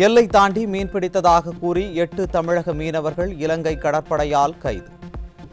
எல்லை தாண்டி மீன்பிடித்ததாக கூறி 8 தமிழக மீனவர்கள் இலங்கை கடற்படையால் கைது.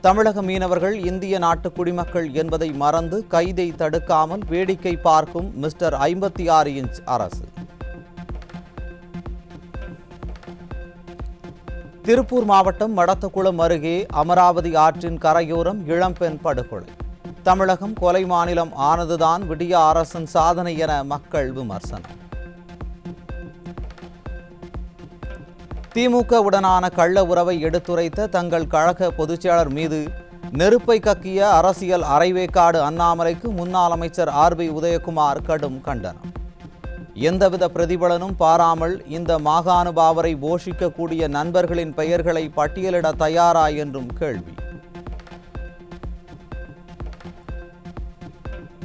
தமிழக மீனவர்கள் இந்திய நாட்டு குடிமக்கள் என்பதை மறந்து கைதை தடுக்காமல் வேடிக்கை பார்க்கும் மிஸ்டர் 56 இன்ச் அரசு. திருப்பூர் மாவட்டம் மடத்தக்குளம் அருகே அமராவதி ஆற்றின் கரையோரம் இளம்பெண் படுகொலை. தமிழகம் கொலை மாநிலம் ஆனதுதான் விடிய அரசின் சாதனை என மக்கள் விமர்சனம். திமுகவுடனான கள்ள உறவை எடுத்துரைத்த தங்கள் கழக பொதுச்செயலாளர் மீது நெருப்பை கக்கிய அரசியல் அரைவேக்காடு அண்ணாமலைக்கு முன்னாள் அமைச்சர் ஆர்பி உதயகுமார் கடும் கண்டனம். எந்தவித பிரதிபலனும் பாராமல் இந்த மாகாணுபாவரை போஷிக்கக்கூடிய நண்பர்களின் பெயர்களை பட்டியலிட தயாரா என்றும் கேள்வி.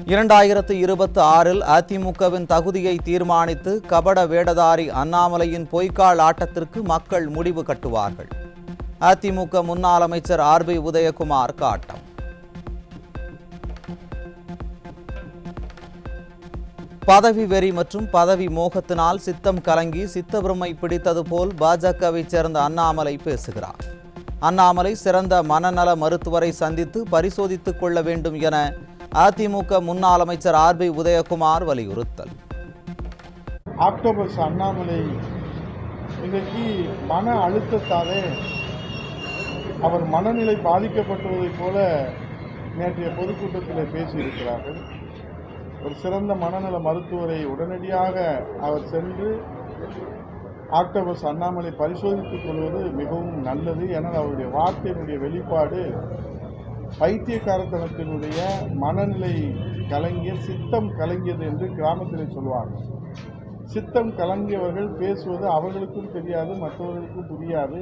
2026 அதிமுகவின் தகுதியை தீர்மானித்து கபட வேடதாரி அண்ணாமலையின் பொய்க்கால் ஆட்டத்திற்கு மக்கள் முடிவு கட்டுவார்கள். அதிமுக முன்னாள் அமைச்சர் ஆர்பி உதயகுமார் காட்டம். பதவி வெறி மற்றும் பதவி மோகத்தினால் சித்தம் கலங்கி சித்தபிரமை பிடித்தது போல் பாஜகவைச் சேர்ந்த அண்ணாமலை பேசுகிறார். அண்ணாமலை சிறந்த மனநல மருத்துவரை சந்தித்து பரிசோதித்துக் கொள்ள வேண்டும் என அதிமுக முன்னாள் அமைச்சர் ஆர்பி உதயகுமார் வலியுறுத்தல். ஆக்டோபஸ் அண்ணாமலை இன்றைக்கு மன அழுத்தத்தாலே அவர் மனநிலை பாதிக்கப்பட்டுவதைப் போல நேற்றைய பொதுக்கூட்டத்தில் பேசியிருக்கிறார்கள். ஒரு சிறந்த மனநல மருத்துவரை உடனடியாக அவர் சென்று ஆக்டோபஸ் அண்ணாமலை பரிசோதித்துக் கொள்வது மிகவும் நல்லது. ஏனால் அவருடைய வார்த்தையினுடைய வெளிப்பாடு பைத்தியக்காரத்தனத்தினுடைய மனநிலை கலங்கிய சித்தம் கலங்கியது என்று கிராமத்தில் சொல்வாங்க. சித்தம் கலங்கியவர்கள் பேசுவது அவர்களுக்கும் தெரியாது, மற்றவர்களுக்கும் புரியாது,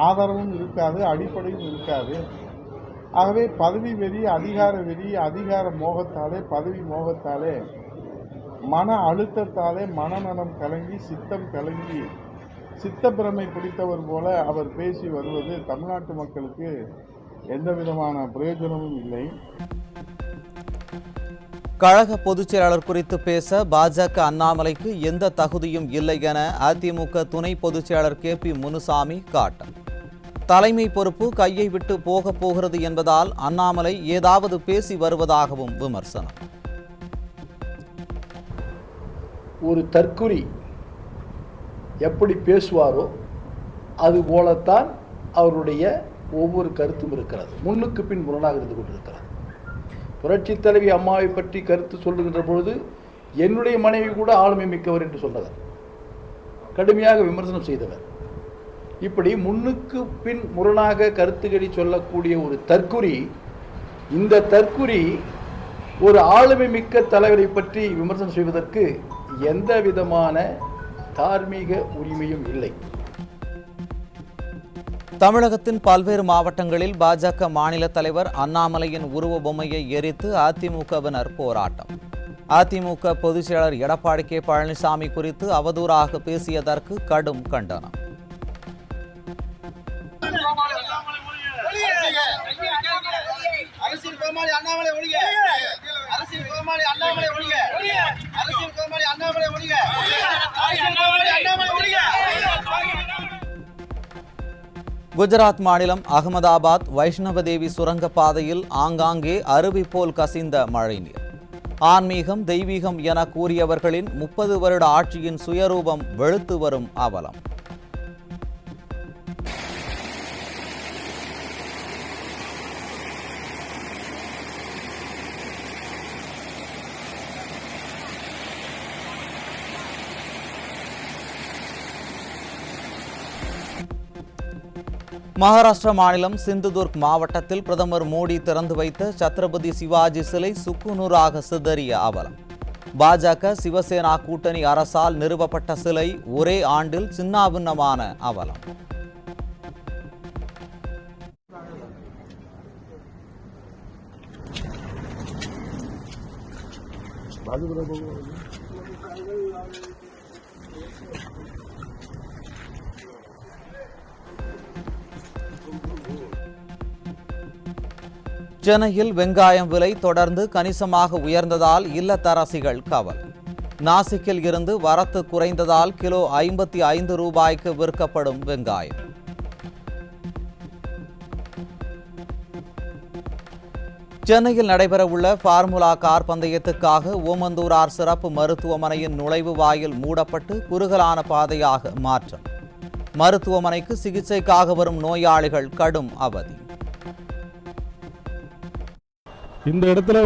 ஆதாரமும் இருக்காது, அடிப்படையும் இருக்காது. ஆகவே பதவி வெறி, அதிகார வெறி, அதிகார மோகத்தாலே, பதவி மோகத்தாலே, மன அழுத்தத்தாலே மனநலம் கலங்கி சித்தம் கலங்கி சித்தப்பிரமை பிடித்தவர் போல அவர் பேசி வருவது தமிழ்நாட்டு மக்களுக்கு எந்த விதமான பிரயோஜனமும் இல்லை. கழக பொதுச் செயலாளர் குறித்து பேச பாஜக அண்ணாமலைக்கு எந்த தகுதியும் இல்லை என அதிமுக துணை பொதுச் செயலாளர் KP முனுசாமி காட்டம். தலைமை பொறுப்பு கையை விட்டு போகிறது என்பதால் அண்ணாமலை ஏதாவது பேசி வருவதாகவும் விமர்சனம். ஒரு தற்குறி எப்படி பேசுவாரோ அதுபோலத்தான் அவருடைய ஒவ்வொரு கருத்தும் இருக்கிறது. முன்னுக்கு பின் முரணாக இருந்து கொண்டிருக்கிறது. புரட்சி தலைவி அம்மாவை பற்றி கருத்து சொல்லுகின்ற பொழுது என்னுடைய மனைவி கூட ஆளுமை மிக்கவர் என்று சொன்னவர், கடுமையாக விமர்சனம் செய்தவர். இப்படி முன்னுக்கு பின் முரணாக கருத்துக்களை சொல்லக்கூடிய ஒரு தற்குறி, இந்த தற்குறி ஒரு ஆளுமை மிக்க தலைவரை பற்றி விமர்சனம் செய்வதற்கு எந்த விதமான தார்மீக உரிமையும் இல்லை. தமிழகத்தின் பல்வேறு மாவட்டங்களில் பாஜக மாநில தலைவர் அண்ணாமலையின் உருவ பொம்மையை எரித்து அதிமுகவினர் போராட்டம். அதிமுக பொதுச் செயலாளர் எடப்பாடி K பழனிசாமி குறித்து அவதூறாக பேசியதற்கு கடும் கண்டனம். குஜராத் மாநிலம் அகமதாபாத் வைஷ்ணவ தேவி சுரங்கப்பாதையில் ஆங்காங்கே அருவி போல் கசிந்த மழைநீர். ஆன்மீகம் தெய்வீகம் என கூறியவர்களின் 30 வருட ஆட்சியின் சுயரூபம் வெளுத்து வரும் அவலம். மகாராஷ்டிரா மாநிலம் சிந்துதுர்க் மாவட்டத்தில் பிரதமர் மோடி திறந்து வைத்த சத்ரபதி சிவாஜி சிலை சுக்குநூறாக சிதறிய அவலம். பாஜக சிவசேனா கூட்டணி அரசால் நிறுவப்பட்ட சிலை ஒரே ஆண்டில் சின்னாபின்னமான அவலம். சென்னையில் வெங்காயம் விலை தொடர்ந்து கணிசமாக உயர்ந்ததால் இல்லத்தரசிகள் கவலை. நாசிக்கில் இருந்து வரத்து குறைந்ததால் கிலோ 55 ரூபாய்க்கு விற்கப்படும் வெங்காயம். சென்னையில் நடைபெறவுள்ள ஃபார்முலா கார் பந்தயத்துக்காக ஓமந்தூரார் சிறப்பு மருத்துவமனையின் நுழைவு வாயில் மூடப்பட்டு குறுகலான பாதையாக மாற்றம். மருத்துவமனைக்கு சிகிச்சைக்காக வரும் நோயாளிகள் கடும் அவதி. இந்த இடத்துல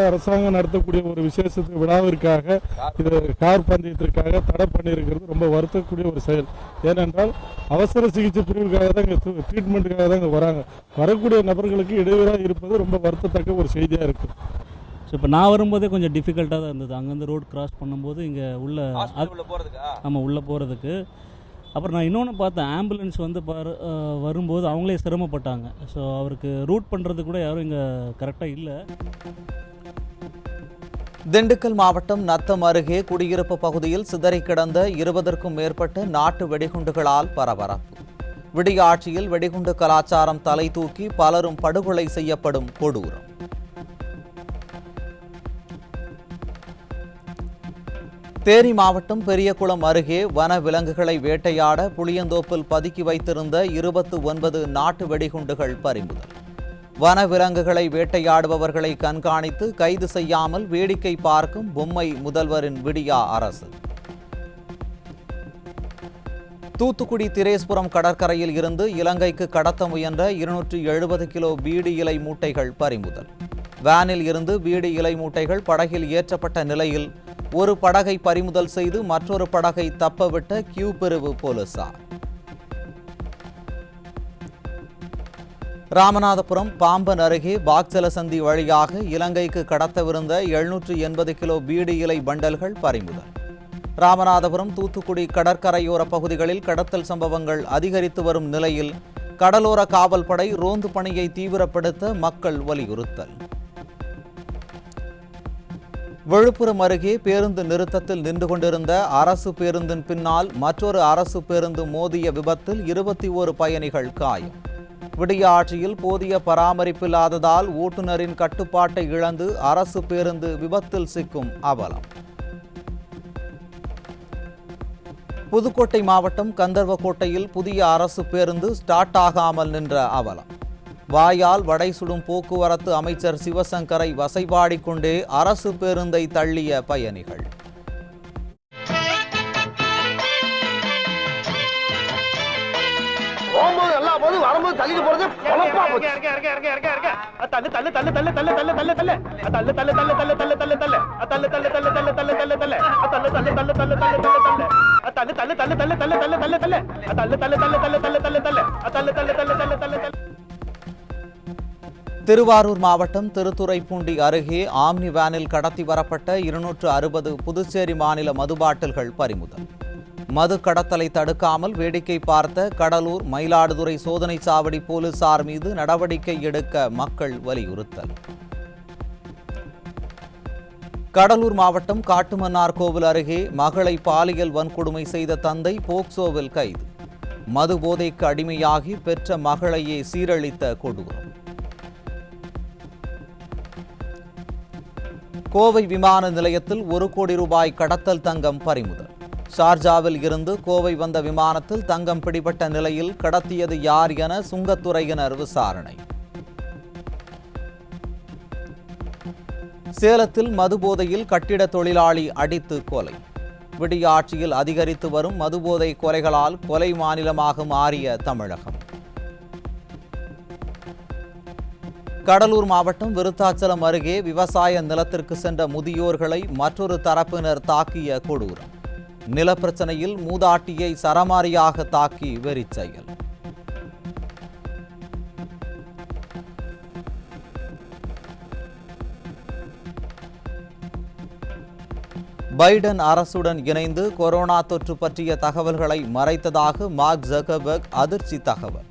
அரசாங்கம் நடத்தக்கூடிய ஒரு விசேஷத்துக்கு விழாவிற்காக இது கார் பந்தயத்திற்காக தடை பண்ணியிருக்கிறது ரொம்ப வருத்தக்கூடிய ஒரு செயல். ஏனென்றால் அவசர சிகிச்சை பிரிவுக்காக தான் இங்கே ட்ரீட்மெண்ட்டுக்காக தான் இங்கே வராங்க. வரக்கூடிய நபர்களுக்கு இடையூறாக இருப்பது ரொம்ப வருத்தத்தக்க ஒரு செய்தியாக இருக்குது. ஸோ இப்போ நான் வரும்போதே கொஞ்சம் டிஃபிகல்ட்டாக தான் இருந்தது. அங்கேருந்து ரோடு கிராஸ் பண்ணும்போது இங்கே உள்ளே போகிறதுக்கு அப்புறம் நான் இன்னொன்று பார்த்தேன், ஆம்புலன்ஸ் வரும்போது அவங்களே சிரமப்பட்டாங்க. ஸோ அவருக்கு ரூட் பண்ணுறது கூட யாரும் இங்கே கரெக்டாக இல்லை. திண்டுக்கல் மாவட்டம் நத்தம் அருகே குடியிருப்பு பகுதியில் சிதறி கிடந்த 20க்கும் மேற்பட்ட நாட்டு வெடிகுண்டுகளால் பரபரப்பு. விடிய ஆட்சியில் வெடிகுண்டு கலாச்சாரம் தலை தூக்கி பலரும் படுகொலை செய்யப்படும் கொடூரம். தேனி மாவட்டம் பெரியகுளம் அருகே வன விலங்குகளை வேட்டையாட புளியந்தோப்பில் பதுக்கி வைத்திருந்த 29 நாட்டு வெடிகுண்டுகள் பறிமுதல். வன விலங்குகளை வேட்டையாடுபவர்களை கண்காணித்து கைது செய்யாமல் வேடிக்கை பார்க்கும் பொம்மை முதல்வரின் விடியா அரசு. தூத்துக்குடி திரேஸ்புரம் கடற்கரையில் இருந்து இலங்கைக்கு கடத்த முயன்ற 270 கிலோ பீடி இலை மூட்டைகள் பறிமுதல். வேனில் இருந்து பீடி இலை மூட்டைகள் படகில் ஏற்றப்பட்ட நிலையில் ஒரு படகை பறிமுதல் செய்து மற்றொரு படகை தப்பவிட்ட கியூ பிரிவு போலீசார். ராமநாதபுரம் பாம்பன் அருகே பாக்சலசந்தி வழியாக இலங்கைக்கு கடத்தவிருந்த 780 கிலோ பீடி இலை பண்டல்கள் பறிமுதல். ராமநாதபுரம் தூத்துக்குடி கடற்கரையோர பகுதிகளில் கடத்தல் சம்பவங்கள் அதிகரித்து வரும் நிலையில் கடலோர காவல்படை ரோந்து பணியை தீவிரப்படுத்த மக்கள் வலியுறுத்தல். விழுப்புரம் அருகே பேருந்து நிறுத்தத்தில் நின்று கொண்டிருந்த அரசு பேருந்தின் பின்னால் மற்றொரு அரசு பேருந்து மோதிய விபத்தில் 21 பயணிகள் காயம். விடிய ஆட்சியில் போதிய பராமரிப்பில்லாததால் ஓட்டுநரின் கட்டுப்பாட்டை இழந்து அரசு பேருந்து விபத்தில் சிக்கும் அவலம். புதுக்கோட்டை மாவட்டம் கந்தர்வக்கோட்டையில் புதிய அரசு பேருந்து ஸ்டார்ட் ஆகாமல் நின்ற அவலம். வாயால் வடை சுடும் போக்குவரத்து அமைச்சர் சிவசங்கரை வசைபாடிக்கொண்டே அரசு பேருந்தை தள்ளிய பயணிகள். திருவாரூர் மாவட்டம் திருத்துறைப்பூண்டி அருகே ஆம்னி வேனில் கடத்தி வரப்பட்ட 260 புதுச்சேரி மாநில மது பாட்டில்கள் பறிமுதல். மது கடத்தலை தடுக்காமல் வேடிக்கை பார்த்த கடலூர் மயிலாடுதுறை சோதனை சாவடி போலீசார் மீது நடவடிக்கை எடுக்க மக்கள் வலியுறுத்தல். கடலூர் மாவட்டம் காட்டுமன்னார் கோவில் அருகே மகளை பாலியல் வன்கொடுமை செய்த தந்தை போக்சோவில் கைது. மது போதைக்கு அடிமையாகி பெற்ற மகளையே சீரழித்த கொடூரம். கோவை விமான நிலையத்தில் 1 கோடி ரூபாய் கடத்தல் தங்கம் பறிமுதல். ஷார்ஜாவில் இருந்து கோவை வந்த விமானத்தில் தங்கம் பிடிபட்ட நிலையில் கடத்தியது யார் என சுங்கத்துறையினர் விசாரணை. சேலத்தில் மதுபோதையில் கட்டிட தொழிலாளி அடித்து கொலை. விடிய ஆட்சியில் அதிகரித்து வரும் மதுபோதை கொலைகளால் கொலை மாநிலமாக மாறிய தமிழகம். கடலூர் மாவட்டம் விருத்தாச்சலம் அருகே விவசாய நிலத்திற்கு சென்ற முதியோர்களை மற்றொரு தரப்பினர் தாக்கிய கொடூரம். நிலப்பிரச்சனையில் மூதாட்டியை சரமாரியாக தாக்கி வெறிச்செயல். பைடன் அரசுடன் இணைந்து கொரோனா தொற்று பற்றிய தகவல்களை மறைத்ததாக மார்க் ஜக்கர்பர்க் அதிர்ச்சி தகவல்.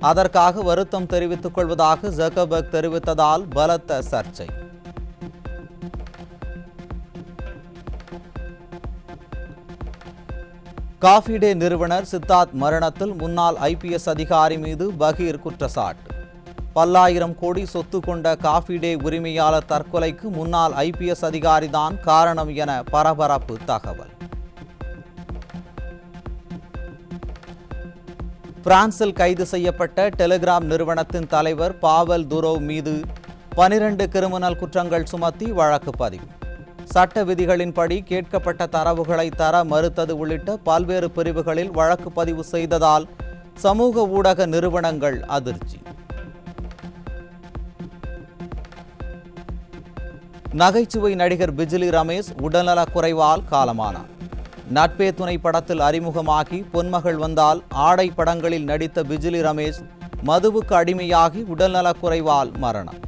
அதற்காக வருத்தம் தெரிவித்துக் கொள்வதாக ஜக்கர்பர்க் தெரிவித்ததால் பலத்த சர்ச்சை. காஃபி டே நிறுவனர் சித்தார்த் மரணத்தில் முன்னாள் IPS அதிகாரி மீது பகீர் குற்றச்சாட்டு. பல்லாயிரம் கோடி சொத்து கொண்ட காஃபி டே உரிமையாளர் தற்கொலைக்கு முன்னாள் IPS அதிகாரிதான் காரணம் என பரபரப்பு தகவல். பிரான்சில் கைது செய்யப்பட்ட டெலிகிராம் நிறுவனத்தின் தலைவர் பாவல் துரோவ் மீது 12 கிரிமினல் குற்றங்கள் சுமத்தி வழக்கு பதிவு. சட்ட விதிகளின்படி கேட்கப்பட்ட தரவுகளை தர மறுத்தது உள்ளிட்ட பல்வேறு பிரிவுகளில் வழக்கு பதிவு செய்ததால் சமூக ஊடக நிறுவனங்கள் அதிர்ச்சி. நகைச்சுவை நடிகர் பிஜிலி ரமேஷ் உடல்நலக் குறைவால் காலமானார். நட்பே துணை படத்தில் அறிமுகமாகி பொன்மகள் வந்தால் ஆடை படங்களில் நடித்த பிஜிலி ரமேஷ் மதுவுக்கு அடிமையாகி உடல்நலக் குறைவால் மரணம்.